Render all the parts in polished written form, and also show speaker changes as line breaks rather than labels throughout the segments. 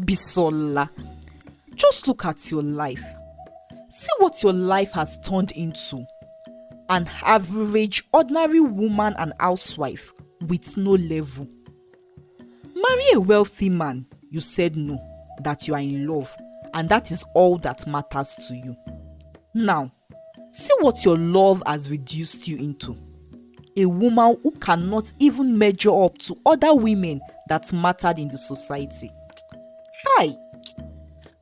Bisola, just look at your life. See what your life has turned into. An average, ordinary woman and housewife with no level. Marry a wealthy man, you said no, that you are in love, and that is all that matters to you. Now, see what your love has reduced you into. A woman who cannot even measure up to other women that mattered in the society. Hi!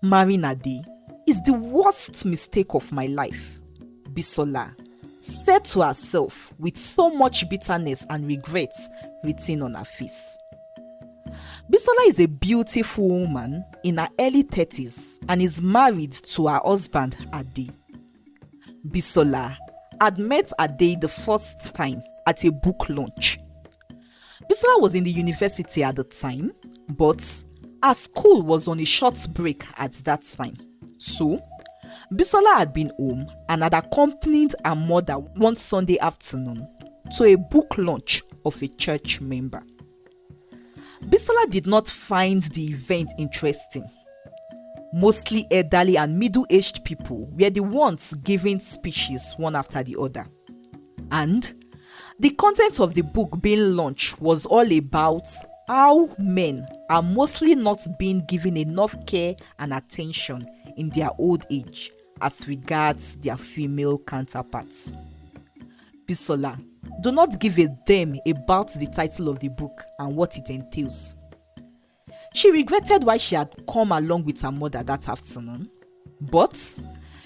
Marrying Ade is the worst mistake of my life, Bisola said to herself with so much bitterness and regret written on her face. Bisola is a beautiful woman in her early 30s and is married to her husband Ade. Bisola had met Ade the first time at a book launch. Bisola was in the university at the time, but her school was on a short break at that time. So, Bisola had been home and had accompanied her mother one Sunday afternoon to a book launch of a church member. Bisola did not find the event interesting. Mostly elderly and middle-aged people were the ones giving speeches one after the other. And the content of the book being launched was all about how men are mostly not being given enough care and attention in their old age as regards their female counterparts. Bisola, do not give a damn about the title of the book and what it entails. She regretted why she had come along with her mother that afternoon, but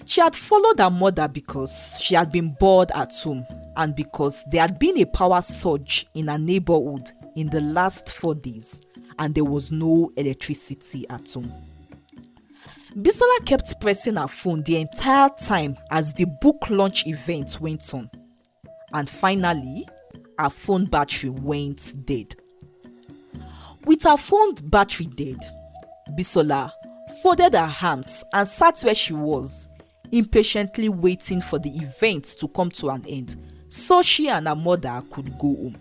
she had followed her mother because she had been bored at home and because there had been a power surge in her neighborhood in the last 4 days and there was no electricity at home. Bisola kept pressing her phone the entire time as the book launch event went on. And finally, her phone battery went dead. With her phone battery dead, Bisola folded her arms and sat where she was, impatiently waiting for the event to come to an end so she and her mother could go home.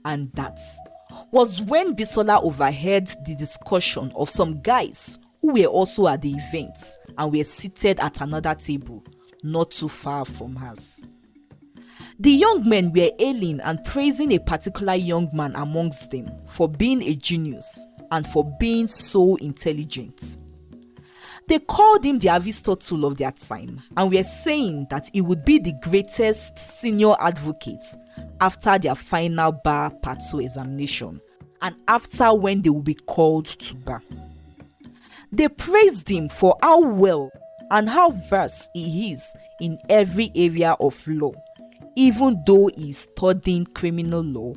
And that was when Bisola overheard the discussion of some guys who were also at the event and were seated at another table not too far from hers. The young men were hailing and praising a particular young man amongst them for being a genius and for being so intelligent. They called him the Aristotle of their time and were saying that he would be the greatest senior advocate after their final bar part 2 examination and after when they would be called to bar. They praised him for how well and how versed he is in every area of law, even though he is studying criminal law,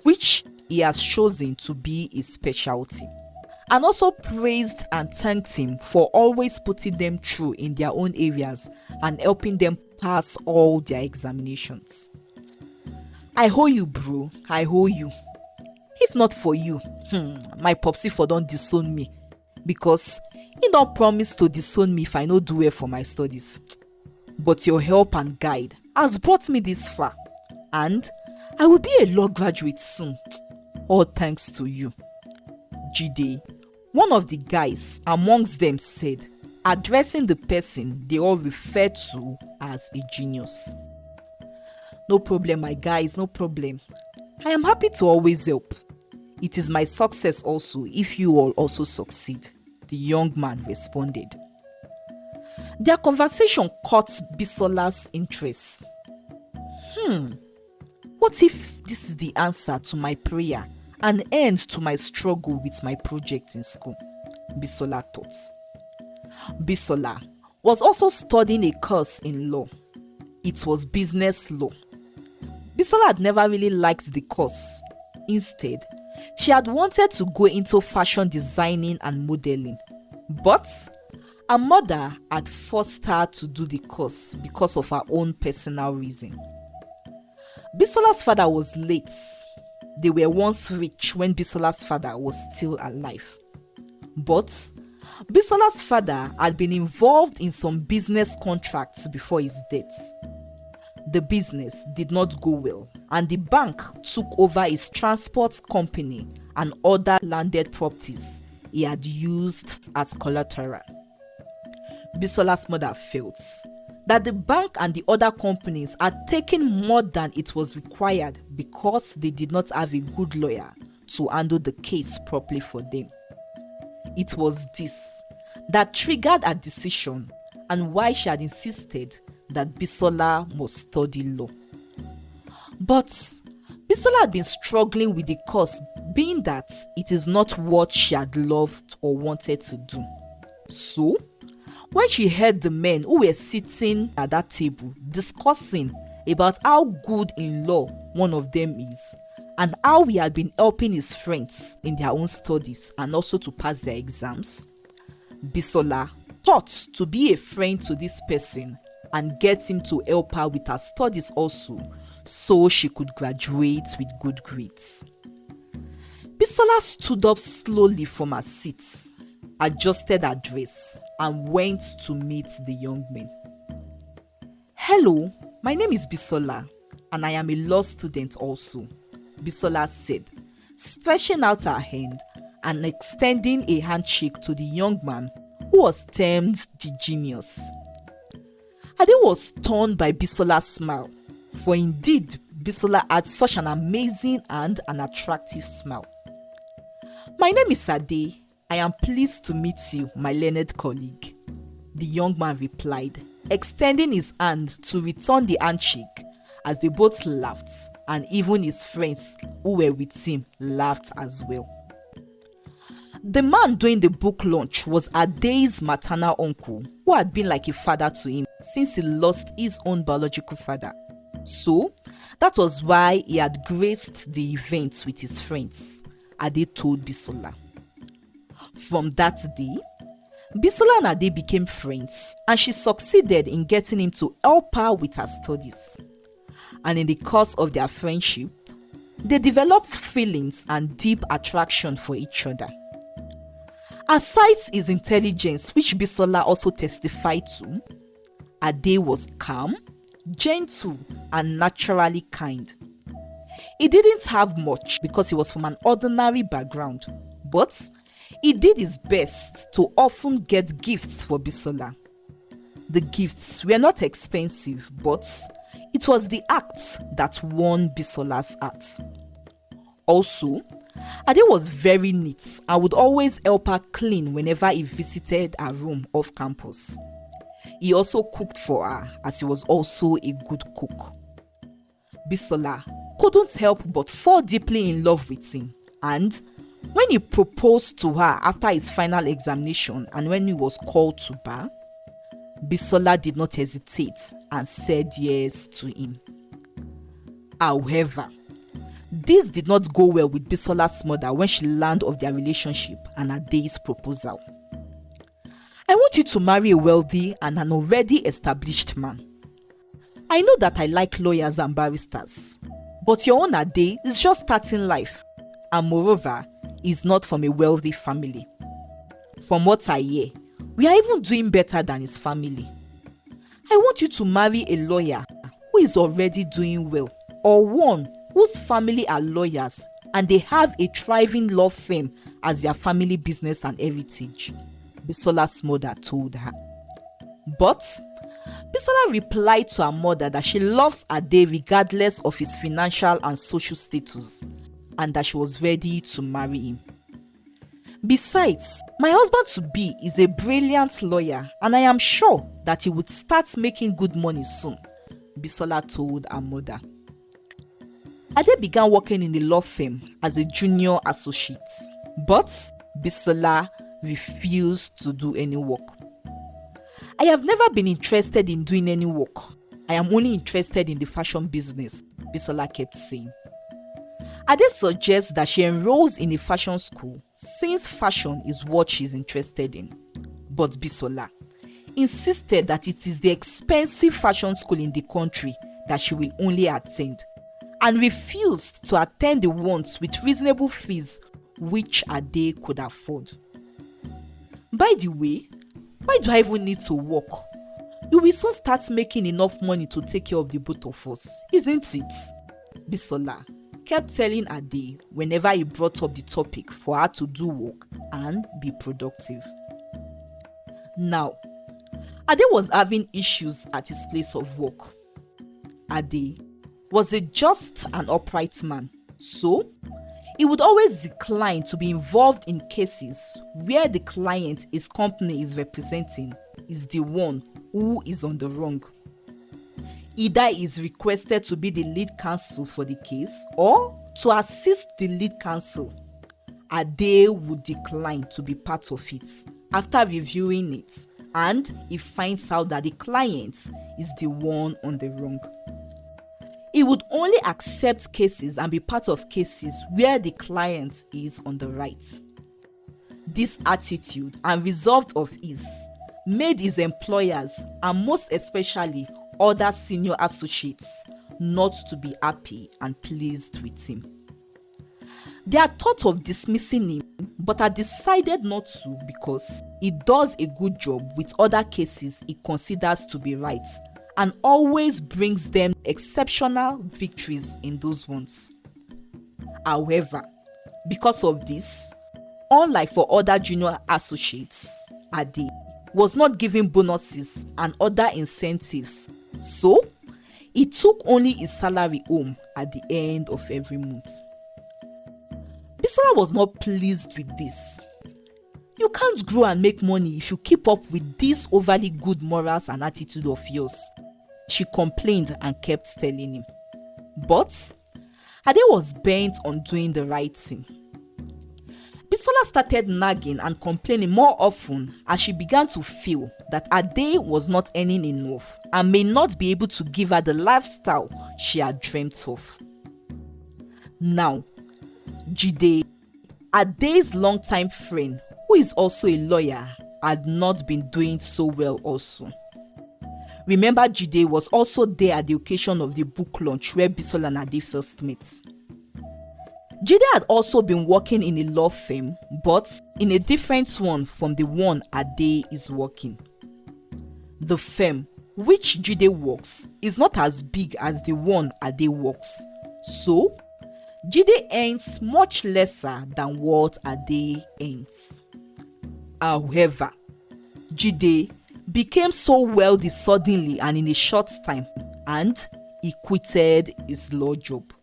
which he has chosen to be his specialty, and also praised and thanked him for always putting them through in their own areas and helping them pass all their examinations. I owe you, bro. I owe you. If not for you, my popsy for don't disown me, because he don't promise to disown me if I no do well for my studies. But your help and guide has brought me this far, and I will be a law graduate soon. All thanks to you. Jide, one of the guys amongst them, said, addressing the person they all referred to as a genius. No problem, my guys, no problem. I am happy to always help. It is my success also if you all also succeed, the young man responded. Their conversation caught Bisola's interest. What if this is the answer to my prayer and end to my struggle with my project in school? Bisola thought. Bisola was also studying a course in law. It was business law. Bisola had never really liked the course. Instead, she had wanted to go into fashion designing and modeling. But her mother had forced her to do the course because of her own personal reason. Bisola's father was late. They were once rich when Bisola's father was still alive. But Bisola's father had been involved in some business contracts before his death. The business did not go well, and the bank took over his transport company and other landed properties he had used as collateral. Bisola's mother felt that the bank and the other companies had taken more than it was required because they did not have a good lawyer to handle the case properly for them. It was this that triggered her decision and why she had insisted that Bisola must study law. But Bisola had been struggling with the course, being that it is not what she had loved or wanted to do. So, when she heard the men who were sitting at that table discussing about how good in law one of them is, and how he had been helping his friends in their own studies and also to pass their exams, Bisola thought to be a friend to this person and get him to help her with her studies also, so she could graduate with good grades. Bisola stood up slowly from her seat, adjusted her dress, and went to meet the young men. "Hello, my name is Bisola, and I am a law student also," Bisola said, stretching out her hand and extending a handshake to the young man who was termed the genius. Ade was stunned by Bisola's smile, for indeed Bisola had such an amazing and an attractive smile. "My name is Ade. I am pleased to meet you, my learned colleague," the young man replied, extending his hand to return the handshake as they both laughed, and even his friends who were with him laughed as well. The man doing the book launch was Ade's maternal uncle, who had been like a father to him since he lost his own biological father. So, that was why he had graced the event with his friends, Ade told Bisola. From that day, Bisola and Ade became friends, and she succeeded in getting him to help her with her studies. And in the course of their friendship, they developed feelings and deep attraction for each other. Aside his intelligence, which Bisola also testified to, Ade was calm, gentle, and naturally kind. He didn't have much because he was from an ordinary background, but he did his best to often get gifts for Bisola. The gifts were not expensive, but it was the act that won Bisola's heart. Also, Ade was very neat and would always help her clean whenever he visited her room off campus. He also cooked for her, as he was also a good cook. Bisola couldn't help but fall deeply in love with him, and when he proposed to her after his final examination and when he was called to bar, Bisola did not hesitate and said yes to him. However, this did not go well with Bisola's mother when she learned of their relationship and Ade's proposal. "I want you to marry a wealthy and an already established man. I know that I like lawyers and barristers, but your own Ade is just starting life, and moreover, is not from a wealthy family. From what I hear, we are even doing better than his family. I want you to marry a lawyer who is already doing well, or one whose family are lawyers and they have a thriving law firm as their family business and heritage," Bisola's mother told her. But Bisola replied to her mother that she loves Ade regardless of his financial and social status, and that she was ready to marry him. "Besides, my husband-to-be is a brilliant lawyer, and I am sure that he would start making good money soon," Bisola told her mother. Ade began working in the law firm as a junior associate, but Bisola refused to do any work. "I have never been interested in doing any work. I am only interested in the fashion business," Bisola kept saying. Ade suggests that she enrolls in a fashion school since fashion is what she's interested in. But Bisola insisted that it is the expensive fashion school in the country that she will only attend, and refused to attend the ones with reasonable fees which Ade could afford. "By the way, why do I even need to work? You will soon start making enough money to take care of the both of us, isn't it?" Bisola kept telling Ade whenever he brought up the topic for her to do work and be productive. Now, Ade was having issues at his place of work. Ade was a just and upright man, so he would always decline to be involved in cases where the client his company is representing is the one who is on the wrong. Either he is requested to be the lead counsel for the case or to assist the lead counsel. Ade would decline to be part of it after reviewing it, and he finds out that the client is the one on the wrong. He would only accept cases and be part of cases where the client is on the right. This attitude and resolve of his made his employers, and most especially other senior associates, not to be happy and pleased with him. They had thought of dismissing him, but had decided not to because he does a good job with other cases he considers to be right and always brings them exceptional victories in those ones. However, because of this, unlike for other junior associates, Ade was not given bonuses and other incentives, so he took only his salary home at the end of every month. Bisola was not pleased with this. You can't grow and make money if you keep up with this overly good morals and attitude of yours, she complained and kept telling him. But Ade was bent on doing the right thing. Bisola started nagging and complaining more often as she began to feel that Ade was not earning enough and may not be able to give her the lifestyle she had dreamt of. Now, Jide, Ade's longtime friend, who is also a lawyer, had not been doing so well also. Remember, Jide was also there at the occasion of the book launch where Bisola and Ade first met. Jide had also been working in a law firm, but in a different one from the one Ade is working. The firm which Jide works is not as big as the one Ade works, so Jide earns much lesser than what Ade earns. However, Jide became so wealthy suddenly and in a short time, and he quitted his law job.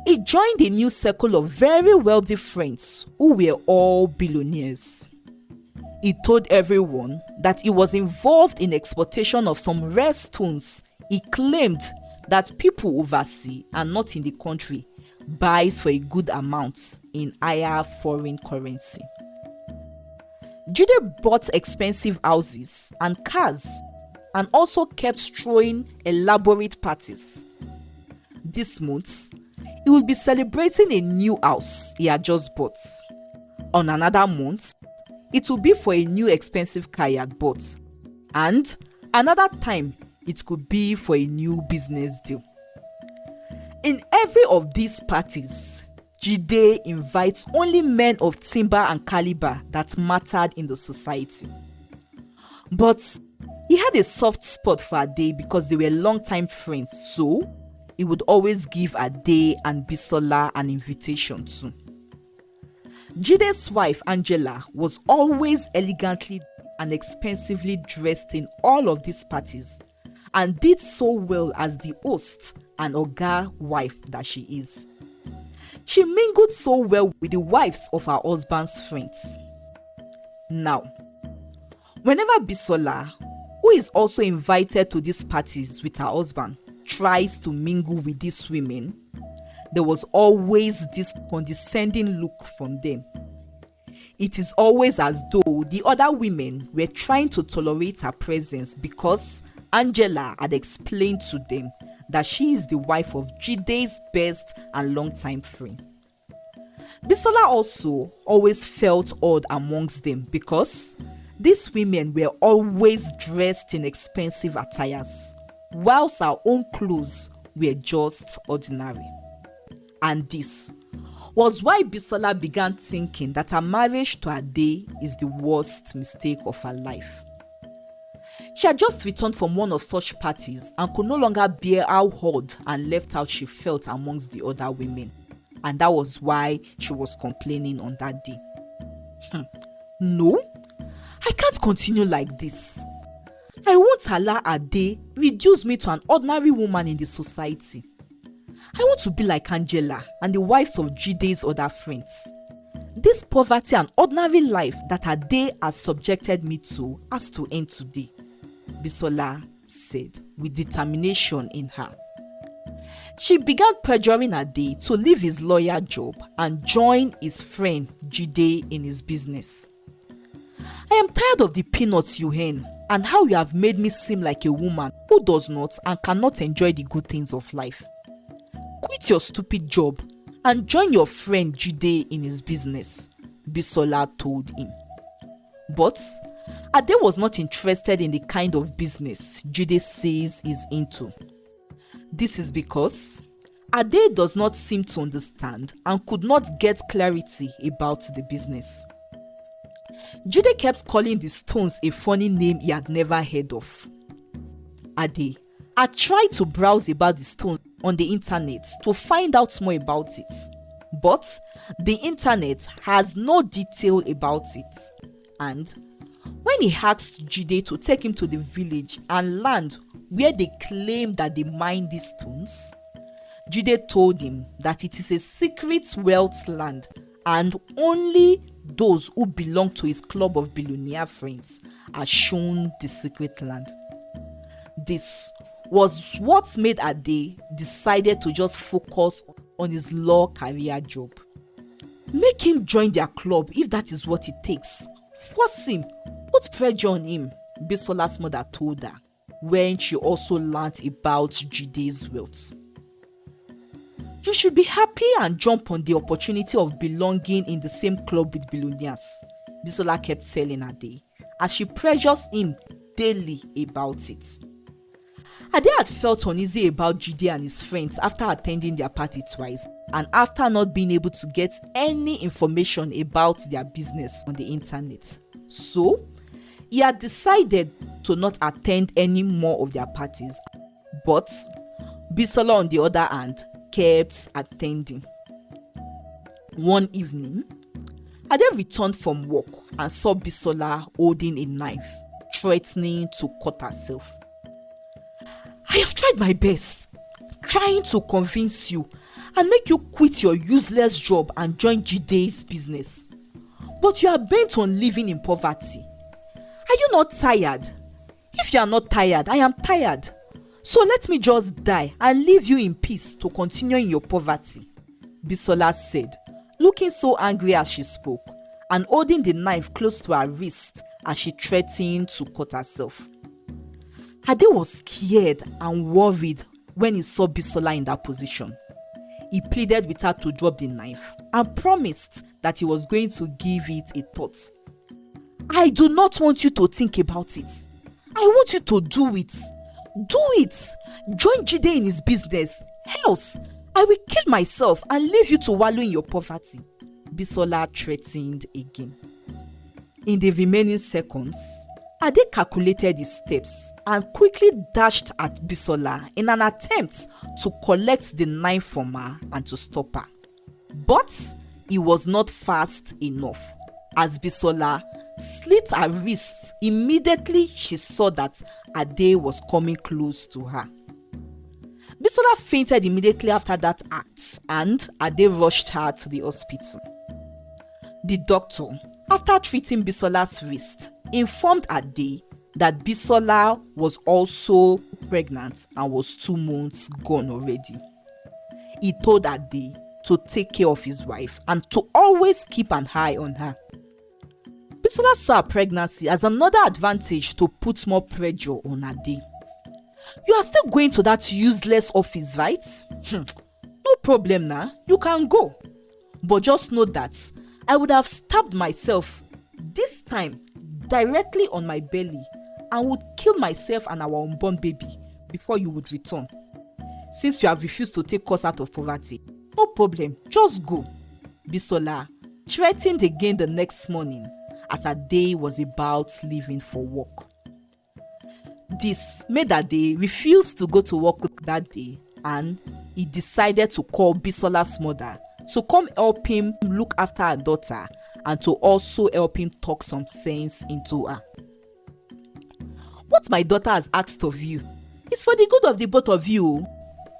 He joined a new circle of very wealthy friends who were all billionaires. He told everyone that he was involved in exploitation of some rare stones he claimed that people overseas and not in the country buys for a good amount in higher foreign currency. Jide bought expensive houses and cars and also kept throwing elaborate parties. This month, he will be celebrating a new house he had just bought. On another month, it will be for a new expensive car he had bought. And another time, it could be for a new business deal. In every of these parties, Jide invites only men of timber and caliber that mattered in the society. But he had a soft spot for Ade because they were longtime friends, so he would always give Ade and Bisola an invitation too. Jide's wife Angela was always elegantly and expensively dressed in all of these parties and did so well as the host and oga wife that she is. She mingled so well with the wives of her husband's friends. Now, whenever Bisola, who is also invited to these parties with her husband, tries to mingle with these women, there was always this condescending look from them. It is always as though the other women were trying to tolerate her presence because Angela had explained to them that she is the wife of Jide's best and longtime friend. Bisola also always felt odd amongst them because these women were always dressed in expensive attires, whilst her own clothes were just ordinary. And this was why Bisola began thinking that her marriage to Ade is the worst mistake of her life. She had just returned from one of such parties and could no longer bear how odd and left out she felt amongst the other women. And that was why she was complaining on that day. No, I can't continue like this. I won't allow Ade reduce me to an ordinary woman in the society. I want to be like Angela and the wives of Jide's other friends. This poverty and ordinary life that Ade has subjected me to has to end today, Bisola said with determination in her. She began pressuring Ade to leave his lawyer job and join his friend Jide in his business. I am tired of the peanuts you earn and how you have made me seem like a woman who does not and cannot enjoy the good things of life. Quit your stupid job and join your friend Jide in his business, Bisola told him. But Ade was not interested in the kind of business Jide says he's into. This is because Ade does not seem to understand and could not get clarity about the business. Jide kept calling the stones a funny name he had never heard of. Ade had tried to browse about the stones on the internet to find out more about it, but the internet has no detail about it. And when he asked Jide to take him to the village and land where they claim that they mine these stones, Jide told him that it is a secret wealth land and only those who belong to his club of billionaire friends are shown the secret land. This was what made Ade decided to just focus on his law career job. Make him join their club if that is what it takes. Force him, put pressure on him, Bisola's mother told her when she also learned about Jide's wealth. You should be happy and jump on the opportunity of belonging in the same club with billionaires, Bisola kept telling Ade as she pressures him daily about it. Ade had felt uneasy about Jide and his friends after attending their party twice and after not being able to get any information about their business on the internet. So, he had decided to not attend any more of their parties. But Bisola, on the other hand, kept attending. One evening, Ade returned from work and saw Bisola holding a knife, threatening to cut herself. I have tried my best, trying to convince you and make you quit your useless job and join Jide's business. But you are bent on living in poverty. Are you not tired? If you are not tired, I am tired. So let me just die and leave you in peace to continue in your poverty, Bisola said, looking so angry as she spoke and holding the knife close to her wrist as she threatened to cut herself. Ade was scared and worried when he saw Bisola in that position. He pleaded with her to drop the knife and promised that he was going to give it a thought. I do not want you to think about it. I want you to do it. Do it. Join Jide in his business. Else, I will kill myself and leave you to wallow in your poverty, Bisola threatened again. In the remaining seconds, Ade calculated his steps and quickly dashed at Bisola in an attempt to collect the knife from her and to stop her. But he was not fast enough, as Bisola slit her wrists immediately she saw that Ade was coming close to her. Bisola fainted immediately after that act and Ade rushed her to the hospital. The doctor, after treating Bisola's wrist, informed Ade that Bisola was also pregnant and was 2 months gone already. He told Ade to take care of his wife and to always keep an eye on her. Bisola saw her pregnancy as another advantage to put more pressure on Ade. You are still going to that useless office, right? No problem now, you can go. But just know that I would have stabbed myself, this time directly on my belly, and would kill myself and our unborn baby before you would return. Since you have refused to take us out of poverty, no problem, just go, Bisola threatened again the next morning as Ade was about leaving for work. this made Ade refuse to go to work that day, and he decided to call Bisola's mother to come help him look after her daughter and to also help him talk some sense into her. What my daughter has asked of you is for the good of the both of you.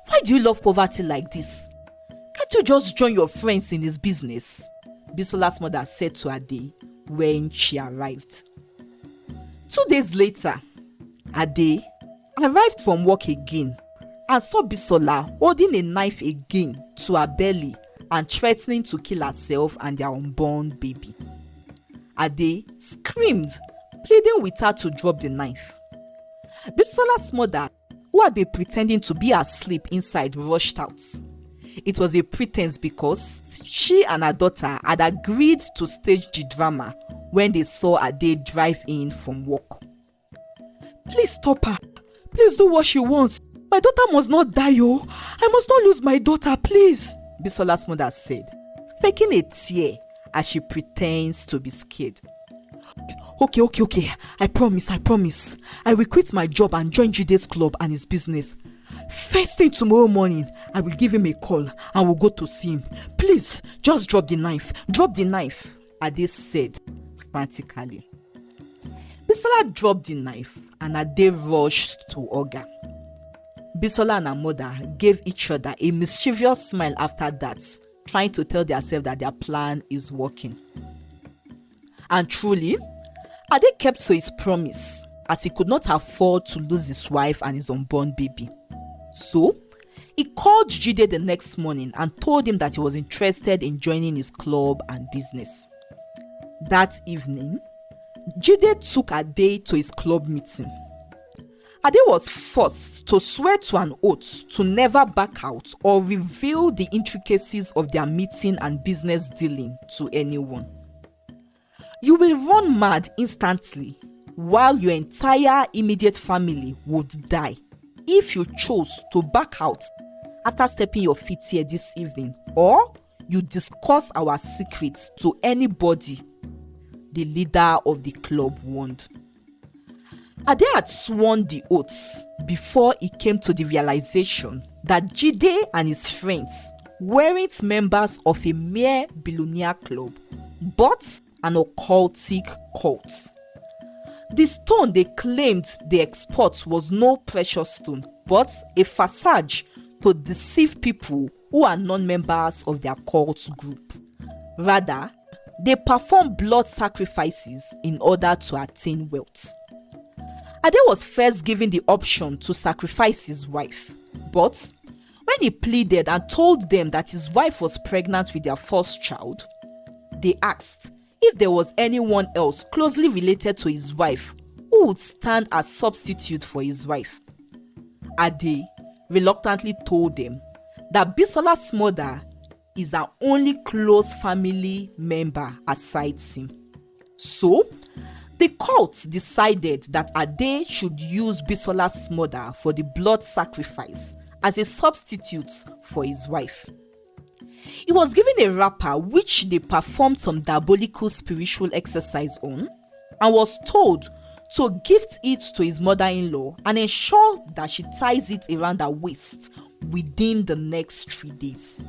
Why do you love poverty like this? Can't you just join your friends in his business? Bisola's mother said to Ade when she arrived. 2 days later, Ade arrived from work again and saw Bisola holding a knife again to her belly and threatening to kill herself and their unborn baby. Ade screamed, pleading with her to drop the knife. Bisola's mother, who had been pretending to be asleep inside, rushed out. It was a pretense because she and her daughter had agreed to stage the drama when they saw Ade drive in from work. Please stop her. Please do what she wants. My daughter must not die, oh. I must not lose my daughter, please, Bisola's mother said, faking a tear as she pretends to be scared. Okay. I promise. I will quit my job and join Jide's club and his business. First thing tomorrow morning, I will give him a call and we'll go to see him. Please, just drop the knife. Drop the knife, Ade said frantically. Bisola dropped the knife and Ade rushed to Oga. Bisola and her mother gave each other a mischievous smile after that, trying to tell themselves that their plan is working. And truly, Ade kept to his promise, as he could not afford to lose his wife and his unborn baby. So, he called Jide the next morning and told him that he was interested in joining his club and business. That evening, Jide took Ade to his club meeting. Ade was forced to swear to an oath to never back out or reveal the intricacies of their meeting and business dealing to anyone. You will run mad instantly, while your entire immediate family would die if you chose to back out after stepping your feet here this evening, or you discuss our secrets to anybody, the leader of the club warned. Ade had sworn the oaths before he came to the realization that Jide and his friends weren't members of a mere billionaire club, but an occultic cult. The stone they claimed they export was no precious stone, but a facade to deceive people who are non-members of their cult group. Rather, they perform blood sacrifices in order to attain wealth. Ade was first given the option to sacrifice his wife, but when he pleaded and told them that his wife was pregnant with their first child, they asked if there was anyone else closely related to his wife who would stand as substitute for his wife. Ade reluctantly told them that Bisola's mother is our only close family member aside him. So, the cult decided that Ade should use Bisola's mother for the blood sacrifice as a substitute for his wife. He was given a wrapper which they performed some diabolical spiritual exercise on, and was told to gift it to his mother-in-law and ensure that she ties it around her waist within the next 3 days.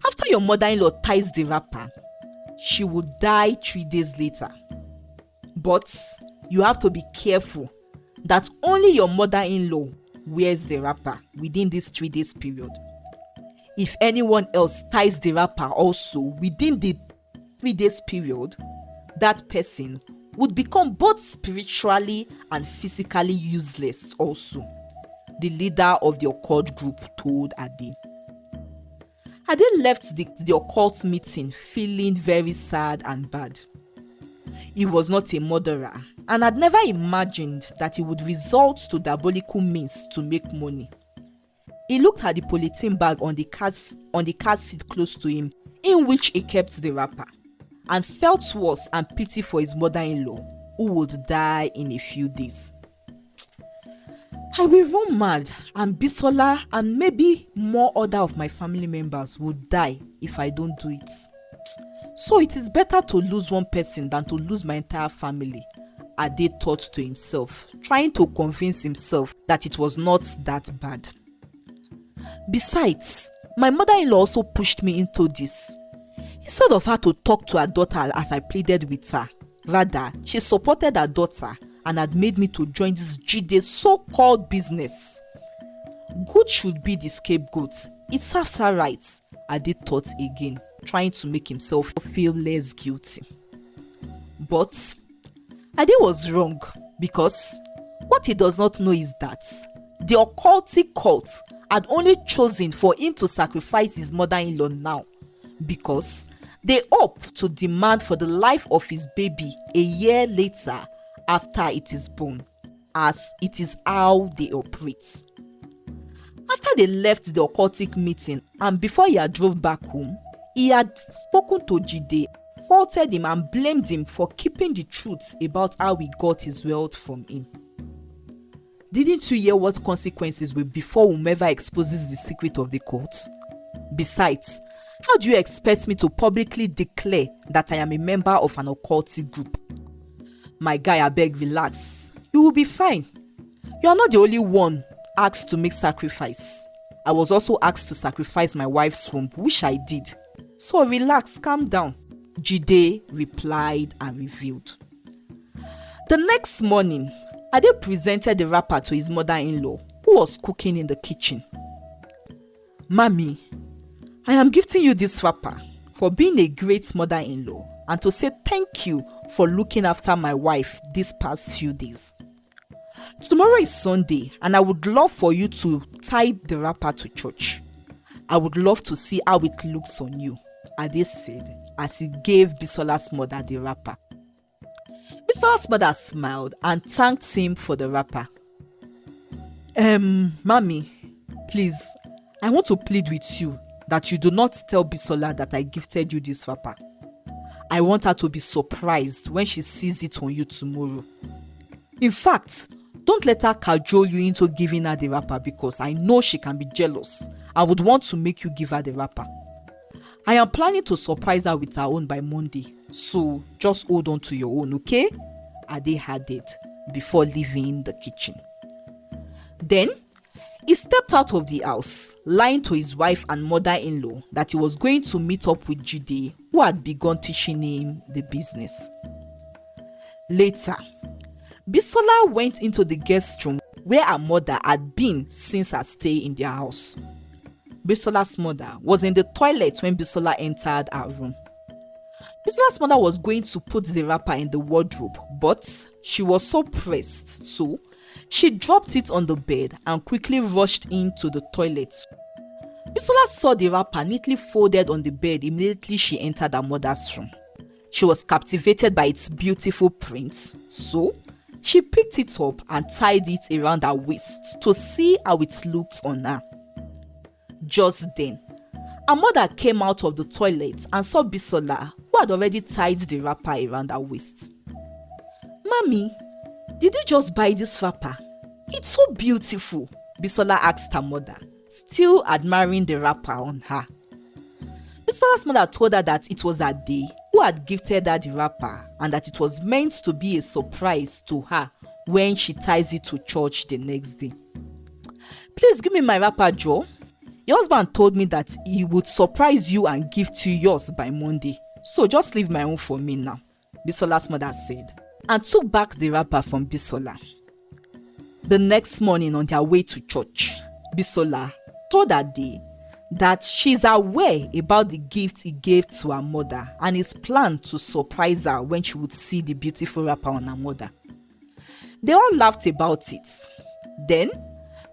After your mother-in-law ties the wrapper, she will die 3 days later. But you have to be careful that only your mother-in-law wears the wrapper within this 3 days period. If anyone else ties the wrapper also within the 3 days period, that person would become both spiritually and physically useless also, the leader of the occult group told Ade. Ade left the occult meeting feeling very sad and bad. He was not a murderer and had never imagined that he would resort to diabolical means to make money. He looked at the polythene bag on the car seat close to him, in which he kept the wrapper, and felt worse and pity for his mother-in-law, who would die in a few days. I will run mad, and Bisola and maybe more other of my family members would die if I don't do it. So it is better to lose one person than to lose my entire family. Ade thought to himself, trying to convince himself that it was not that bad. Besides, my mother-in-law also pushed me into this. Instead of her to talk to her daughter as I pleaded with her, rather, she supported her daughter and had made me to join this Jide so-called business. Good should be the scapegoat. It serves her right, Ade thought again, trying to make himself feel less guilty. But Ade was wrong, because what he does not know is that the occultic cult had only chosen for him to sacrifice his mother-in-law now, because they hope to demand for the life of his baby a year later after it is born, as it is how they operate. After they left the occultic meeting and before he had drove back home, he had spoken to Jide, faulted him and blamed him for keeping the truth about how he got his wealth from him. Didn't you hear what consequences will befall whomever exposes the secret of the cult? Besides, how do you expect me to publicly declare that I am a member of an occultic group? My guy, abeg, relax. You will be fine. You are not the only one asked to make sacrifice. I was also asked to sacrifice my wife's womb, which I did. So relax, calm down, Jide replied and revealed. The next morning, Ade presented the wrapper to his mother-in-law, who was cooking in the kitchen. Mommy, I am gifting you this wrapper for being a great mother-in-law and to say thank you for looking after my wife these past few days. Tomorrow is Sunday and I would love for you to tie the wrapper to church. I would love to see how it looks on you, Ade said as he gave Bisola's mother the wrapper. Bisola's mother smiled and thanked him for the wrapper. Mommy, please, I want to plead with you that you do not tell Bisola that I gifted you this wrapper. I want her to be surprised when she sees it on you tomorrow. In fact, don't let her cajole you into giving her the wrapper because I know she can be jealous. I would want to make you give her the wrapper. I am planning to surprise her with her own by Monday, so just hold on to your own, okay? Ade added before leaving the kitchen. Then, he stepped out of the house, lying to his wife and mother-in-law that he was going to meet up with Jide, who had begun teaching him the business. Later, Bisola went into the guest room where her mother had been since her stay in their house. Bisola's mother was in the toilet when Bisola entered her room. Bisola's mother was going to put the wrapper in the wardrobe, but she was so pressed, so she dropped it on the bed and quickly rushed into the toilet. Bisola saw the wrapper neatly folded on the bed immediately she entered her mother's room. She was captivated by its beautiful print, so she picked it up and tied it around her waist to see how it looked on her. Just then, her mother came out of the toilet and saw Bisola, who had already tied the wrapper around her waist. Mommy, did you just buy this wrapper? It's so beautiful, Bisola asked her mother, still admiring the wrapper on her. Bisola's mother told her that it was Ade who had gifted her the wrapper and that it was meant to be a surprise to her when she ties it to church the next day. Please give me my wrapper, Joe. Your husband told me that he would surprise you and gift you yours by Monday, so just leave my own for me now, Bisola's mother said, and took back the wrapper from Bisola. The next morning on their way to church, Bisola told Ade that she is aware about the gift he gave to her mother and his plan to surprise her when she would see the beautiful wrapper on her mother. They all laughed about it. Then,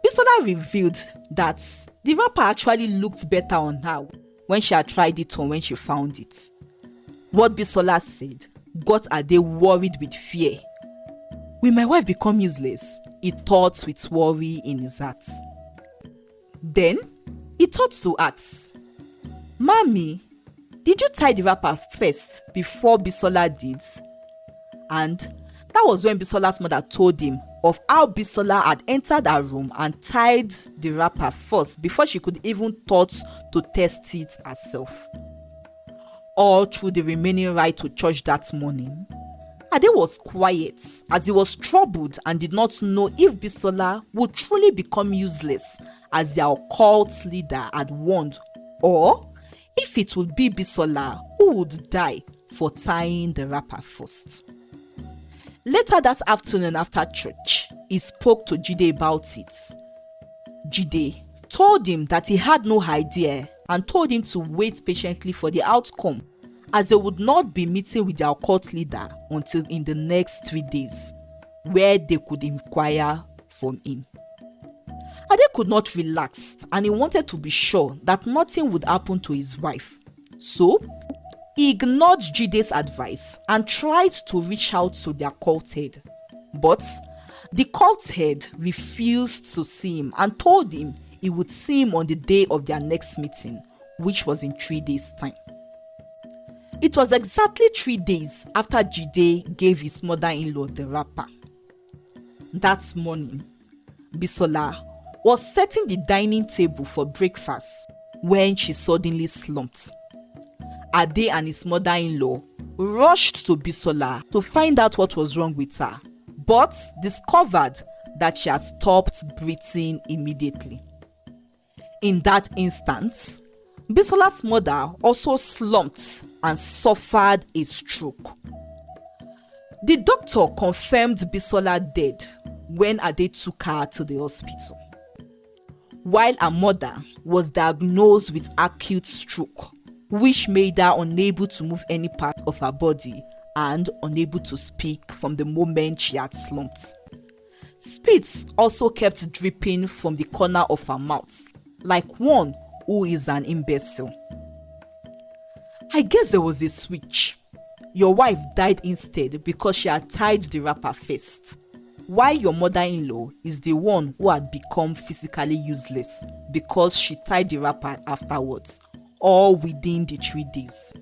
Bisola revealed that the wrapper actually looked better on her when she had tried it on when she found it. What Bisola said got Ade worried with fear. Will my wife become useless? He thought with worry in his heart. Then, he thought to ask, Mommy, did you tie the wrapper first before Bisola did? And that was when Bisola's mother told him of how Bisola had entered her room and tied the wrapper first before she could even thought to test it herself. All through the remaining ride to church that morning, Ade was quiet as he was troubled and did not know if Bisola would truly become useless as their occult leader had warned, or if it would be Bisola who would die for tying the wrapper first. Later that afternoon after church, he spoke to Jide about it. Jide told him that he had no idea and told him to wait patiently for the outcome, as they would not be meeting with their occult leader until in the next 3 days, where they could inquire from him. Ade could not relax and he wanted to be sure that nothing would happen to his wife. So, he ignored Jide's advice and tried to reach out to their cult head. But the cult head refused to see him and told him he would see him on the day of their next meeting, which was in 3 days' time. It was exactly 3 days after Jide gave his mother-in-law the wrapper. That morning, Bisola was setting the dining table for breakfast when she suddenly slumped. Ade and his mother-in-law rushed to Bisola to find out what was wrong with her, but discovered that she had stopped breathing immediately. In that instant, Bisola's mother also slumped and suffered a stroke. The doctor confirmed Bisola dead when Ade took her to the hospital, while her mother was diagnosed with acute stroke, which made her unable to move any part of her body and unable to speak from the moment she had slumped. Spit also kept dripping from the corner of her mouth, like one who is an imbecile. I guess there was a switch. Your wife died instead because she had tied the wrapper first, while your mother-in-law is the one who had become physically useless because she tied the wrapper afterwards, all within the 3 days.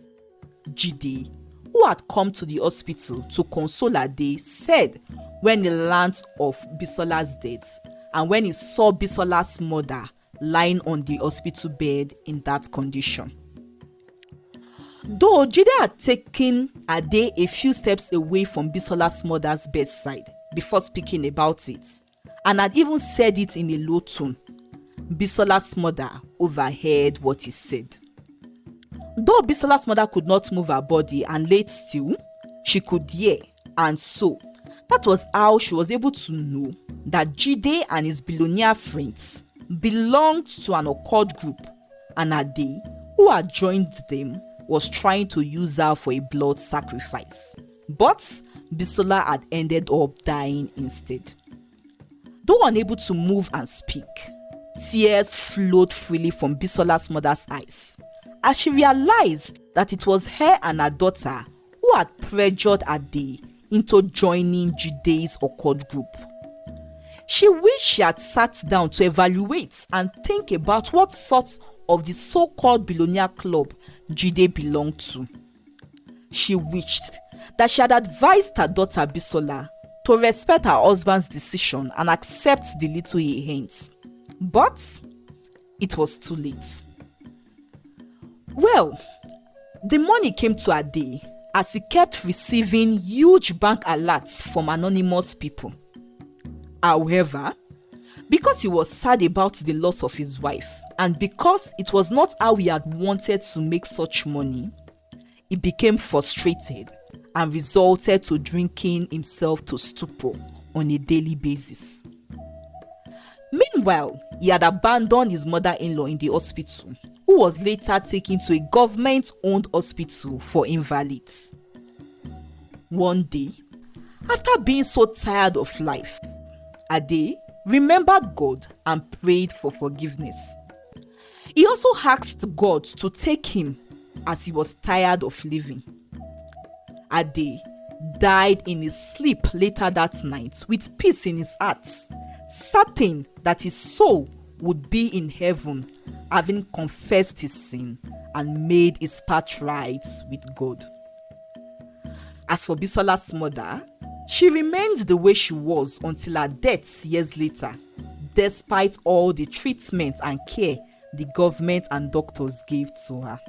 Jide, who had come to the hospital to console Ade, said when he learned of Bisola's death and when he saw Bisola's mother lying on the hospital bed in that condition. Though Jide had taken Ade a few steps away from Bisola's mother's bedside before speaking about it, and had even said it in a low tone, Bisola's mother overheard what he said. Though Bisola's mother could not move her body and lay still, she could hear, and so that was how she was able to know that Jide and his billionaire friends belonged to an occult group, and Ade, who had joined them, was trying to use her for a blood sacrifice. But Bisola had ended up dying instead. Though unable to move and speak, tears flowed freely from Bisola's mother's eyes as she realized that it was her and her daughter who had pressured Ade into joining Jide's occult group. She wished she had sat down to evaluate and think about what sort of the so-called billionaire club Jide belonged to. She wished that she had advised her daughter Bisola to respect her husband's decision and accept the little he hints. But it was too late. Well, the money came to Ade as he kept receiving huge bank alerts from anonymous people. However, because he was sad about the loss of his wife and because it was not how he had wanted to make such money, he became frustrated and resorted to drinking himself to stupor on a daily basis. Meanwhile, he had abandoned his mother-in-law in the hospital, who was later taken to a government-owned hospital for invalids. One day, after being so tired of life, Ade remembered God and prayed for forgiveness. He also asked God to take him as he was tired of living. Ade died in his sleep later that night with peace in his heart, certain that his soul would be in heaven, having confessed his sin and made his path right with God. As for Bisola's mother, she remained the way she was until her death years later, despite all the treatment and care the government and doctors gave to her.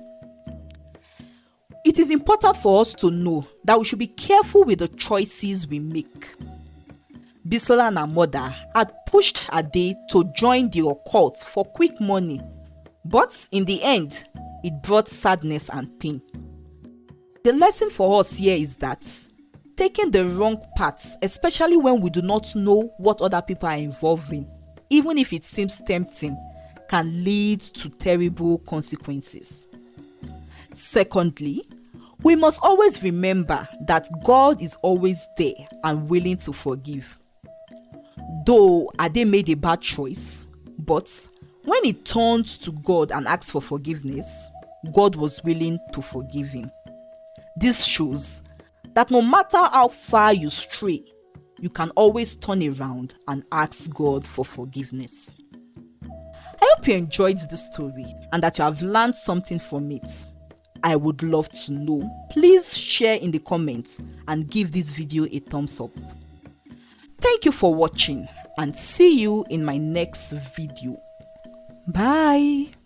It is important for us to know that we should be careful with the choices we make. Bisola and her mother had pushed Ade to join the occult for quick money, but in the end, it brought sadness and pain. The lesson for us here is that taking the wrong paths, especially when we do not know what other people are involved in, even if it seems tempting, can lead to terrible consequences. Secondly, we must always remember that God is always there and willing to forgive. Though Ade made a bad choice, but when he turned to God and asked for forgiveness, God was willing to forgive him. This shows that no matter how far you stray, you can always turn around and ask God for forgiveness. I hope you enjoyed this story and that you have learned something from it. I would love to know. Please share in the comments and give this video a thumbs up. Thank you for watching and see you in my next video. Bye.